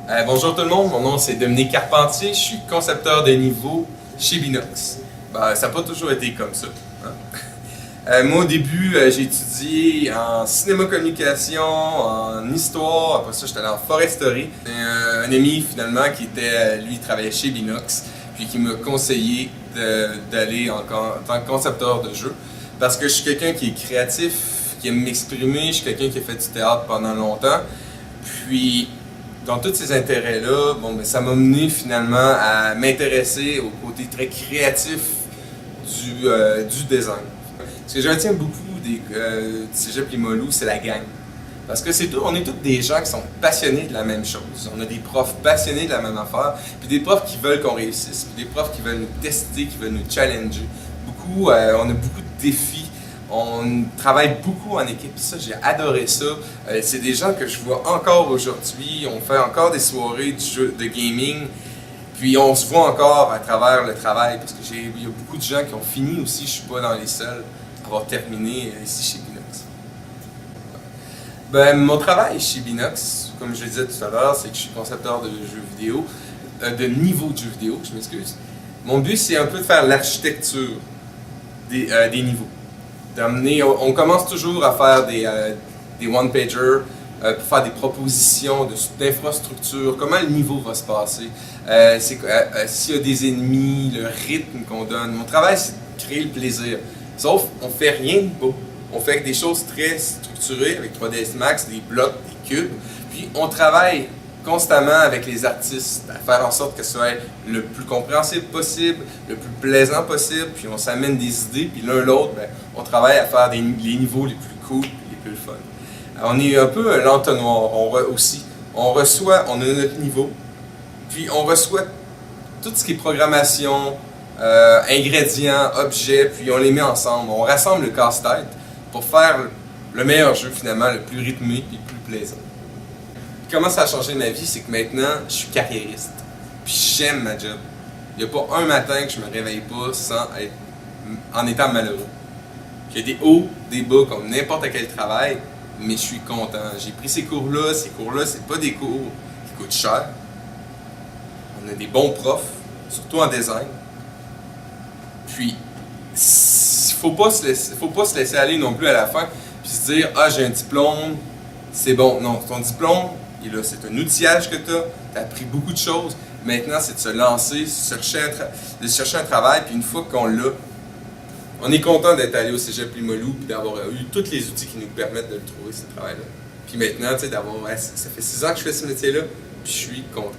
Bonjour tout le monde, mon nom c'est Dominique Carpentier, je suis concepteur de niveau chez Binox. Ça n'a pas toujours été comme ça. Hein? Moi au début, j'ai étudié en cinéma-communication, en histoire, après ça j'étais allé en foresterie. Un ami finalement qui était, lui, il travaillait chez Binox, puis qui m'a conseillé d'aller en tant que concepteur de jeux. Parce que je suis quelqu'un qui est créatif, qui aime m'exprimer, je suis quelqu'un qui a fait du théâtre pendant longtemps. Puis, dans tous ces intérêts-là, ça m'a mené finalement à m'intéresser au côté très créatif du design. Ce que je retiens beaucoup du Cégep Limoilou, c'est la gang. Parce que on est tous des gens qui sont passionnés de la même chose. On a des profs passionnés de la même affaire, puis des profs qui veulent qu'on réussisse, puis des profs qui veulent nous tester, qui veulent nous challenger. On a beaucoup de défis. On travaille beaucoup en équipe, ça, j'ai adoré ça. C'est des gens que je vois encore aujourd'hui. On fait encore des soirées de gaming. Puis on se voit encore à travers le travail, parce qu'il y a beaucoup de gens qui ont fini aussi. Je ne suis pas dans les seuls à avoir terminé ici chez Binox. Mon travail chez Binox, comme je le disais tout à l'heure, c'est que je suis concepteur de jeux vidéo, de niveau de jeux vidéo, je m'excuse. Mon but, c'est un peu de faire l'architecture des niveaux. On commence toujours à faire des one-pagers pour faire des propositions d'infrastructure, comment le niveau va se passer, s'il y a des ennemis, le rythme qu'on donne. Mon travail, c'est de créer le plaisir. Sauf, on fait rien de beau. On fait des choses très structurées avec 3ds Max, des blocs, des cubes. Puis on travaille constamment avec les artistes à faire en sorte que ce soit le plus compréhensible possible, le plus plaisant possible, puis on s'amène des idées, puis l'un l'autre, on travaille à faire les niveaux les plus cool et les plus fun. Alors, on est un peu un l'entonnoir, on a notre niveau, puis on reçoit tout ce qui est programmation, ingrédients, objets, puis on les met ensemble, on rassemble le casse-tête pour faire le meilleur jeu finalement, le plus rythmé et le plus plaisant. Comment ça a changé ma vie, c'est que maintenant, je suis carriériste. Puis j'aime ma job. Il n'y a pas un matin que je me réveille pas en étant malheureux. Il y a des hauts, des bas, comme n'importe quel travail, mais je suis content. J'ai pris ces cours-là, c'est pas des cours qui coûtent cher. On a des bons profs, surtout en design. Puis, faut pas se laisser aller non plus à la fin, puis se dire « Ah, j'ai un diplôme, c'est bon. » Non, ton diplôme, c'est un outillage que tu as appris beaucoup de choses. Maintenant, c'est de se lancer, de chercher un travail, puis une fois qu'on l'a, on est content d'être allé au Cégep Limoilou et d'avoir eu tous les outils qui nous permettent de le trouver, ce travail-là. Puis maintenant, ça fait 6 ans que je fais ce métier-là, puis je suis content.